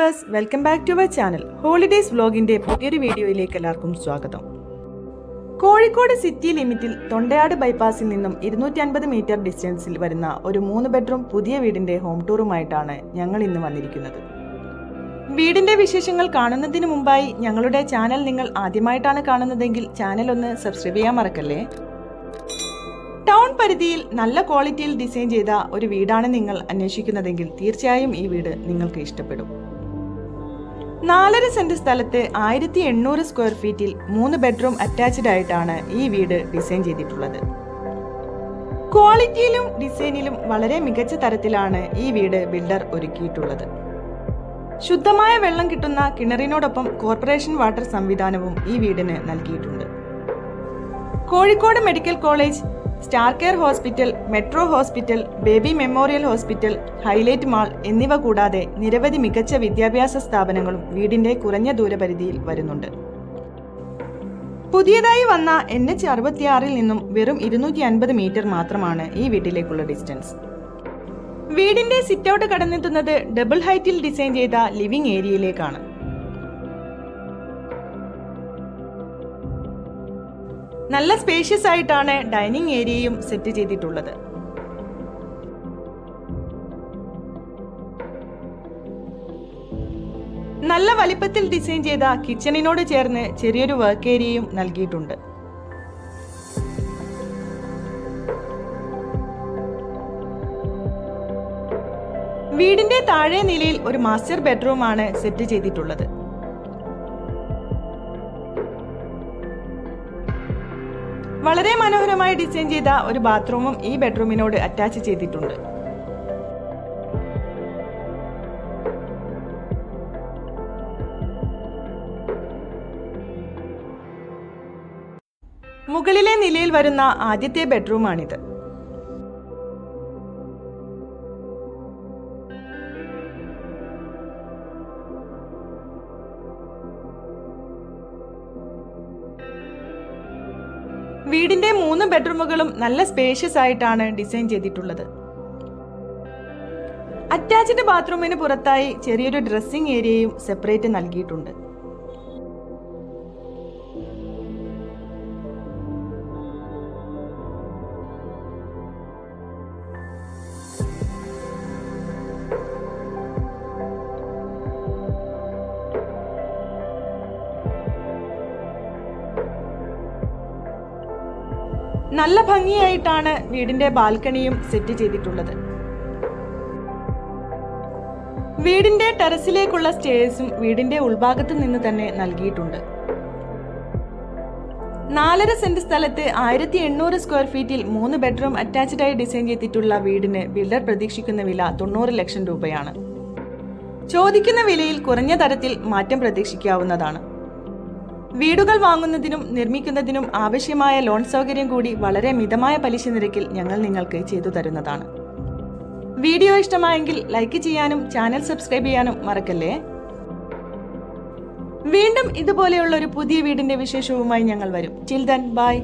Viewers, welcome back to our channel. Holidays വ്ലോഗിന്റെ പുതിയൊരു വീഡിയോയിലേക്ക് എല്ലാവർക്കും സ്വാഗതം. കോഴിക്കോട് സിറ്റി ലിമിറ്റിൽ തൊണ്ടയാട് ബൈപ്പാസിൽ നിന്നും 250 മീറ്റർ ഡിസ്റ്റൻസിൽ വരുന്ന ഒരു 3 ബെഡ്റൂം പുതിയ വീടിന്റെ ഹോം ടൂറുമായിട്ടാണ് ഞങ്ങൾ ഇന്ന് വന്നിരിക്കുന്നത്. വീടിന്റെ വിശേഷങ്ങൾ കാണുന്നതിന് മുമ്പായി ഞങ്ങളുടെ ചാനൽ നിങ്ങൾ ആദ്യമായിട്ടാണ് കാണുന്നതെങ്കിൽ ചാനൽ ഒന്ന് സബ്സ്ക്രൈബ് ചെയ്യാൻ മറക്കല്ലേ. ടൗൺ പരിധിയിൽ നല്ല ക്വാളിറ്റിയിൽ ഡിസൈൻ ചെയ്ത ഒരു വീടാണ് നിങ്ങൾ അന്വേഷിക്കുന്നതെങ്കിൽ തീർച്ചയായും ഈ വീട് നിങ്ങൾക്ക് ഇഷ്ടപ്പെടും. 4.5 സെന്റ് സ്ഥലത്ത് 1800 സ്ക്വയർ ഫീറ്റിൽ 3 ബെഡ്റൂം അറ്റാച്ച്ഡ് ആയിട്ടാണ് ഈ വീട് ഡിസൈൻ ചെയ്തിട്ടുള്ളത്. ക്വാളിറ്റിയിലും ഡിസൈനിലും വളരെ മികച്ച തരത്തിലാണ് ഈ വീട് ബിൽഡർ ഒരുക്കിയിട്ടുള്ളത്. ശുദ്ധമായ വെള്ളം കിട്ടുന്ന കിണറിനോടൊപ്പം കോർപ്പറേഷൻ വാട്ടർ സംവിധാനവും ഈ വീടിന് നൽകിയിട്ടുണ്ട്. Kozhikode medical college, star care hospital, metro hospital, baby memorial hospital, highlight mall എന്നിവ കൂടാതെ നിരവധി മികച്ച വിദ്യാഭ്യാസ സ്ഥാപനങ്ങളും വീടിന്റെ കുറഞ്ഞ ദൂരപരിധിയിൽ വരുന്നുണ്ട്. പുതിയതായി വന്ന NH66 നിന്നും വെറും 250 മീറ്റർ മാത്രമാണ് ഈ വീട്ടിലേക്കുള്ള ഡിസ്റ്റൻസ്. വീടിന്റെ സിറ്റ് ഔട്ട് കടന്നെത്തുന്നത് ഡബിൾ ഹൈറ്റിൽ ഡിസൈൻ ചെയ്ത ലിവിംഗ് ഏരിയയിലേക്കാണ്. നല്ല സ്പേഷ്യസ് ആയിട്ടാണ് ഡൈനിങ് ഏരിയയും സെറ്റ് ചെയ്തിട്ടുള്ളത്. നല്ല വലിപ്പത്തിൽ ഡിസൈൻ ചെയ്ത കിച്ചണിനോട് ചേർന്ന് ചെറിയൊരു വർക്ക് ഏരിയയും നൽകിയിട്ടുണ്ട്. വീടിന്റെ താഴെ നിലയിൽ ഒരു മാസ്റ്റർ ബെഡ്റൂം ആണ് സെറ്റ് ചെയ്തിട്ടുള്ളത്. വളരെ മനോഹരമായി ഡിസൈൻ ചെയ്ത ഒരു ബാത്റൂമും ഈ ബെഡ്റൂമിനോട് അറ്റാച്ച് ചെയ്തിട്ടുണ്ട്. മുകളിലെ നിലയിൽ വരുന്ന ആദ്യത്തെ ബെഡ്റൂമാണിത്. വീടിന്റെ 3 ബെഡ്റൂമുകളും നല്ല സ്പേഷ്യസ് ആയിട്ടാണ് ഡിസൈൻ ചെയ്തിട്ടുള്ളത്. അറ്റാച്ച്ഡ് ബാത്റൂമിന് പുറത്തായി ചെറിയൊരു ഡ്രസ്സിംഗ് ഏരിയയും സെപ്പറേറ്റ് നൽകിയിട്ടുണ്ട്. നല്ല ഭംഗിയായിട്ടാണ് വീടിന്റെ ബാൽക്കണിയും സെറ്റ് ചെയ്തിട്ടുള്ളത്. വീടിന്റെ ടെറസിലേക്കുള്ള സ്റ്റെയർസും വീടിന്റെ ഉൾഭാഗത്ത് നിന്ന് തന്നെ നൽകിയിട്ടുണ്ട്. 4.5 സെന്റ് സ്ഥലത്ത് 1800 സ്ക്വയർ ഫീറ്റിൽ 3 ബെഡ്റൂം അറ്റാച്ച്ഡ് ആയി ഡിസൈൻ ചെയ്തിട്ടുള്ള വീടിന് ബിൽഡർ പ്രതീക്ഷിക്കുന്ന വില 90 ലക്ഷം രൂപയാണ്. ചോദിക്കുന്ന വിലയിൽ കുറഞ്ഞ തരത്തിൽ മാറ്റം പ്രതീക്ഷിക്കാവുന്നതാണ്. വീടുകൾ വാങ്ങുന്നതിനും നിർമ്മിക്കുന്നതിനും ആവശ്യമായ ലോൺ സൗകര്യം കൂടി വളരെ മിതമായ പലിശ നിരക്കിൽ ഞങ്ങൾ നിങ്ങൾക്ക് ചെയ്തു തരുന്നതാണ്. വീഡിയോ ഇഷ്ടമായെങ്കിൽ ലൈക്ക് ചെയ്യാനും ചാനൽ സബ്സ്ക്രൈബ് ചെയ്യാനും മറക്കല്ലേ. വീണ്ടും ഇതുപോലെയുള്ള ഒരു പുതിയ വീടിന്റെ വിശേഷവുമായി ഞങ്ങൾ വരും. Till then bye.